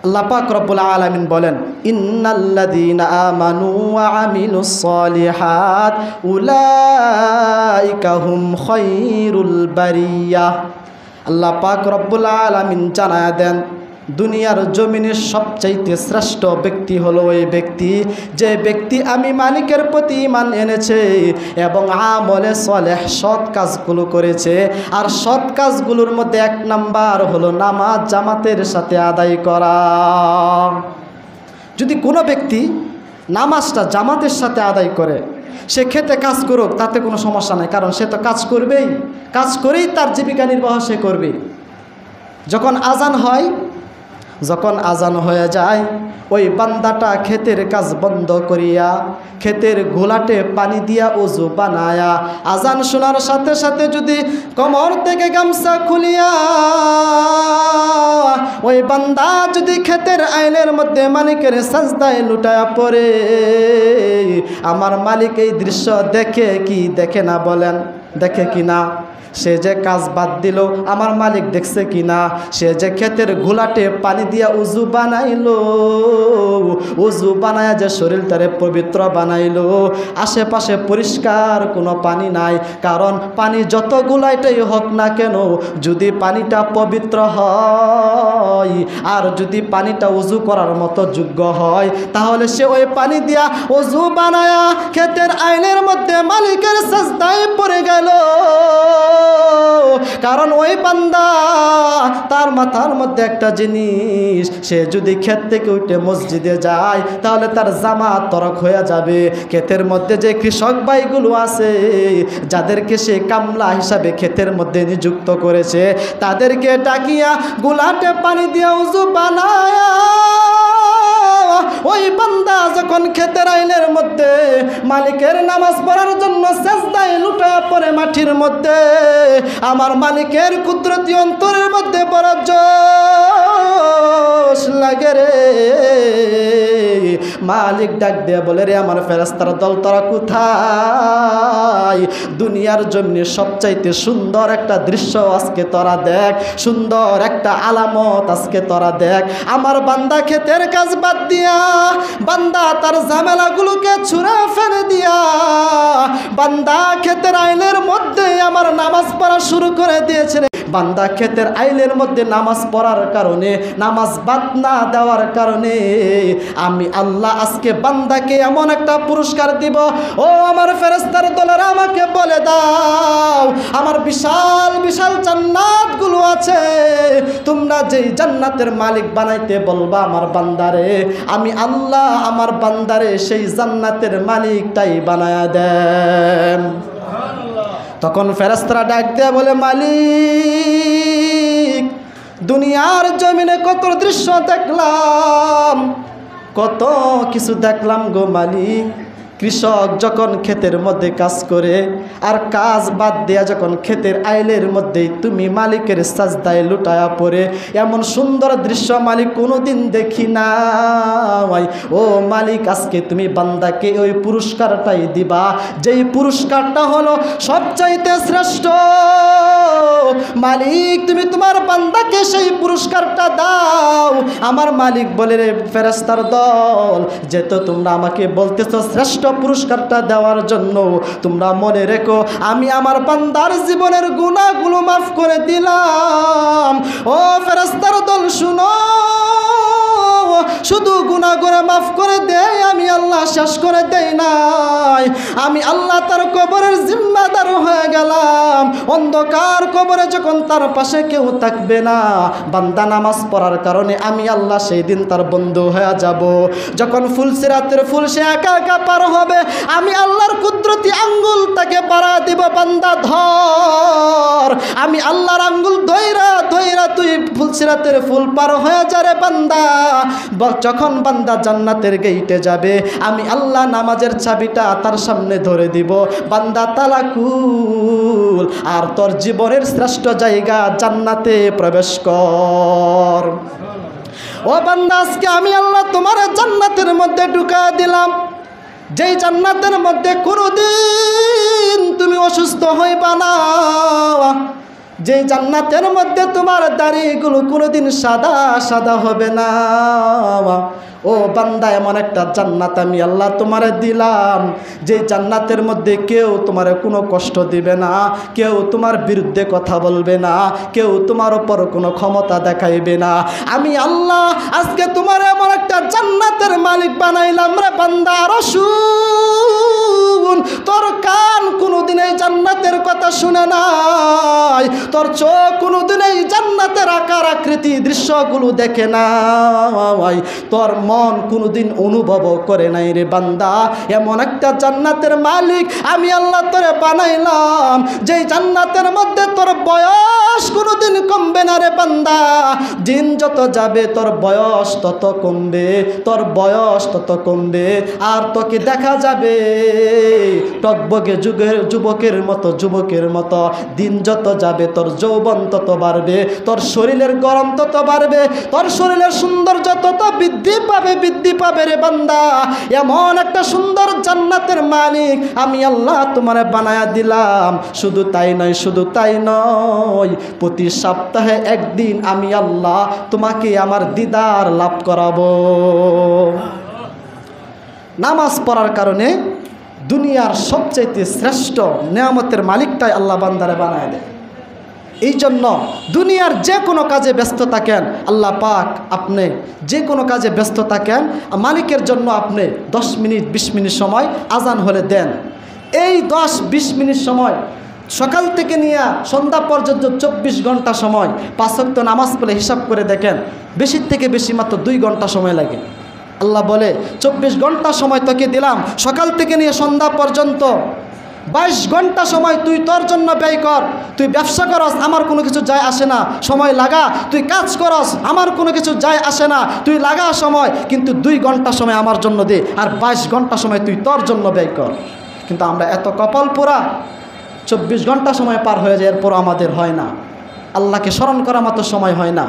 আল্লাহ পাক রব্বুল আলামিন বলেন, ইন্নাল্লাযীনা আমানু ওয়া আমিলুস সলিহাত উলাইকা হুম খায়রুল বারিয়াহ। আল্লাহ পাক রব্বুল আলামিন জানায়া দেন, দুনিয়ার জমিনের সবচাইতে শ্রেষ্ঠ ব্যক্তি হলো ওই ব্যক্তি যে ব্যক্তি আমি মালিকের প্রতি ঈমান এনেছে এবং আমলে সলেহ সৎ কাজগুলো করেছে। আর সৎ কাজগুলোর মধ্যে এক নাম্বার হলো নামাজ জামাতের সাথে আদায় করা। যদি কোনো ব্যক্তি নামাজটা জামাতের সাথে আদায় করে, সে খেতে কাজ করুক, তাতে কোনো সমস্যা নেই, কারণ সে তো কাজ করবেই, কাজ করেই তার জীবিকা নির্বাহ সে করবে। যখন আজান হয়ে যায়, ওই বান্দাটা ক্ষেতের কাজ বন্ধ করিয়া ক্ষেতের ঘোলাটে পানি দিয়া ওযু বানায়া আজান শোনার সাথে সাথে যদি কোমর থেকে গামছা খুলিয়া ওই বান্দা যদি ক্ষেতের আইলের মধ্যে মালিকের সাজদায় লুটায়া পড়ে, আমার মালিক এই দৃশ্য দেখে কি দেখে না বলেন? দেখে কি না? সে যে কাজ বাদ দিল, আমার মালিক দেখছে কিনা? সে যে ক্ষেতের ঘোলাটে পানি দিয়া উজু বানাইলো, উজু বানায়া যে শরীরটারে পবিত্র বানাইলো, আশেপাশে পরিষ্কার কোনো পানি নাই, কারণ পানি যত ঘোলাইটাই হোক না কেন, যদি পানিটা পবিত্র হয় আর যদি পানিটা উজু করার মতো যোগ্য হয়, তাহলে সে ওই পানি দিয়া উজু বানায়া ক্ষেতের আইনের মধ্যে মালিকের সাজদায় পড়ে গেল। কারণ ওই বান্দা তার মাথার মধ্যে একটা জিনিস, সে যদি ক্ষেত থেকে উঠে মসজিদে যায় তাহলে তার জামাত তরক হয়ে যাবে। ক্ষেতের মধ্যে যে কৃষক ভাইগুলো আছে, যাদেরকে সে কামলা হিসাবে ক্ষেতের মধ্যে নিযুক্ত করেছে, তাদেরকে ডাকিয়া গোলাটে পানি দিয়া উযু বানায়া ওই বান্দা যখন ক্ষেতের আইনের মধ্যে মালিকের নামাজ পড়ার জন্য সেজদায় লুটায়া পড়ে মাটির মধ্যে, আমার মালিকের কুদরতি অন্তরের মধ্যে বড় জোশ লাগে রে। মালিক ডাক দিয়ে বলে, রে আমার ফেরেশতার দল, তোরা কোথায়? দুনিয়ার জমিনে সবচাইতে সুন্দর একটা দৃশ্য আজকে তোরা দেখ, সুন্দর একটা আলামত আজকে তোরা দেখ। আমার বান্দা ক্ষেতের কাজ বাদ দিয়া, বান্দা তার ঝামেলাগুলোকে ছুঁড়ে ফেলে দিয়া, বান্দা ক্ষেতের আইলের মধ্যে আমার নামাজ পড়া শুরু করে দিয়েছে। বান্দা ক্ষেতের আইলের মধ্যে নামাজ পড়ার কারণে, নামাজ বাদ না দেওয়ার কারণে আমি আল্লাহ আজকে বান্দাকে এমন একটা পুরস্কার দিব। ও আমার ফেরেশতার দলেরা, আমাকে বলে দাও, আমার বিশাল বিশাল জান্নাতগুলো আছে, তোমরা যেই জান্নাতের মালিক বানাইতে বলবা আমার বান্দারে, আমি আল্লাহ আমার বান্দারে সেই জান্নাতের মালিকটাই বানায়া দেন। তখন ফেরেশতারা ডাক দিয়ে বলে, মালিক, দুনিয়ার জমিনে কত দৃশ্য দেখলাম, কত কিছু দেখলাম গো মালিক। কৃষক যখন ক্ষেতের মধ্যে কাজ করে আর কাজ বাদ দেয়া যখন ক্ষেতের আইলের মধ্যেই তুমি মালিকের সাজদায় লুটায়া পড়ে, এমন সুন্দর দৃশ্য মালিক কোনোদিন দেখি না। ও মালিক, আজকে তুমি বান্দাকে ওই পুরস্কারটাই দিবা, যেই পুরস্কারটা হলো সবচাইতে শ্রেষ্ঠ। মালিক, তুমি তোমার বান্দাকে সেই পুরস্কারটা দাও। আমার মালিক বলে, রে ফেরেশতার দল, যেহেতু তোমরা আমাকে বলতেছো শ্রেষ্ঠ পুরস্কারটা দেওয়ার জন্য, তোমরা মনে রেখো আমি আমার বান্দার জীবনের গুনাহগুলো মাফ করে দিলাম। ও ফেরেশতার দল শুনো, শুধু গুনাহ করে মাফ করে দেয় আমি আল্লাহ শেষ করে দেই নাই, আমি আল্লাহ তার কবরের জিম্মাদার হয়ে গেলাম। অন্ধকার কবরে যখন তার পাশে কেউ থাকবে না, বান্দা নামাজ পড়ার কারণে আমি আল্লাহ সেই দিন তার বন্ধু হয়ে যাব। যখন ফুলসিরাতের ফুল সে একা একা পার হবে, আমি আল্লাহর কুদরতি আঙ্গুল তাকে বাড়া দিব, বান্দা ধর। আমি আল্লাহর আঙ্গুল ধইরা ধইরা তুই ফুলসিরাতের ফুল পার হয়ে যারে বান্দা। যখন বান্দা জান্নাতের গেইটে যাবে, আমি আল্লাহ নামাজের চাবিটা তার সামনে ধরে দিব, বান্দা তালা খুল আর তোর জীবনের শ্রেষ্ঠ জায়গা জান্নাতে প্রবেশ কর। ও বান্দা, আজকে আমি আল্লাহ তোমার জান্নাতের মধ্যে ঢুকা দিলাম, যেই জান্নাতের মধ্যে কোনোদিন তুমি অসুস্থ হইবা না, যে জান্নাতের মধ্যে তোমার দাড়িগুলো কোনোদিন সাদা সাদা হবে না। ও বান্দা, এমন একটা জান্নাত আমি আল্লাহ তোমারে দিলাম, যে জান্নাতের মধ্যে কেউ তোমার কোনো কষ্ট দিবে না, কেউ তোমার বিরুদ্ধে কথা বলবে না, কেউ তোমার উপর কোনো ক্ষমতা দেখাইবে না। আমি আল্লাহ আজকে তোমার এমন একটা জান্নাতের মালিক বানাইলাম রে বান্দা। রসুল, তোর কান কোনোদিন এই জান্নাতের কথা শুনে নাই, তোর চোখ কোনোদিন এই জান্নাতের আকার আকৃতি দৃশ্যগুলো দেখে নাই, তোর মন কোনোদিন অনুভব করে নাই রে বান্দা। এমন একটা জান্নাতের মালিক আমি আল্লাহ তোরে বানাইলাম, যেই জান্নাতের মধ্যে তোর বয়স কোনোদিন কমবে না রে বান্দা। দিন যত যাবে তোর বয়স তত কমবে, তোর বয়স তত কমবে, আর তোকে দেখা যাবে টকবগে যুবকের মতো। দিন যত যাবে তোর যৌবন তত বাড়বে, তোর শরীরের গরম তত বাড়বে, তোর শরীরের সৌন্দর্য তত বৃদ্ধি পাবে রে বান্দা। এমন একটা সুন্দর জান্নাতের মালিক আমি আল্লাহ তোমারে বানায়া দিলাম। শুধু তাই নয়, প্রতি সপ্তাহে একদিন আমি আল্লাহ তোমাকে আমার দিদার লাভ করাবো। নামাজ পড়ার কারণে দুনিয়ার সবচাইতে শ্রেষ্ঠ নেয়ামতের মালিকটাই আল্লাহ বান্দারে বানায় দেয়। এই জন্য দুনিয়ার যে কোনো কাজে ব্যস্ত থাকেন, আল্লাহ পাক আপনি যে কোনো কাজে ব্যস্ত থাকেন, মালিকের জন্য আপনি 10 মিনিট 20 মিনিট সময় আজান হলে দেন। এই 10-20 মিনিট সময় সকাল থেকে নিয়ে সন্ধ্যা পর্যন্ত 24 ঘন্টা সময় 5 ওয়াক্ত নামাজ পড়ে হিসাব করে দেখেন, বেশি থেকে বেশি মাত্র 2 ঘন্টা সময় লাগে। আল্লাহ বলে 24 ঘন্টা সময় তোকে দিলাম, সকাল থেকে নিয়ে সন্ধ্যা পর্যন্ত 22 ঘন্টা সময় তুই তোর জন্য ব্যয় কর। তুই ব্যবসা করস, আমার কোনো কিছু যায় আসে না, সময় লাগা। তুই কাজ করস, আমার কোনো কিছু যায় আসে না, তুই লাগা সময়, কিন্তু 2 ঘন্টা সময় আমার জন্য দে, আর 22 ঘন্টা সময় তুই তোর জন্য ব্যয় কর। কিন্তু আমরা এত কপাল পোড়া, 24 ঘন্টা সময় পার হয়ে যায়, এরপর আমাদের হয় না, আল্লাহকে স্মরণ করা মতো সময় হয় না।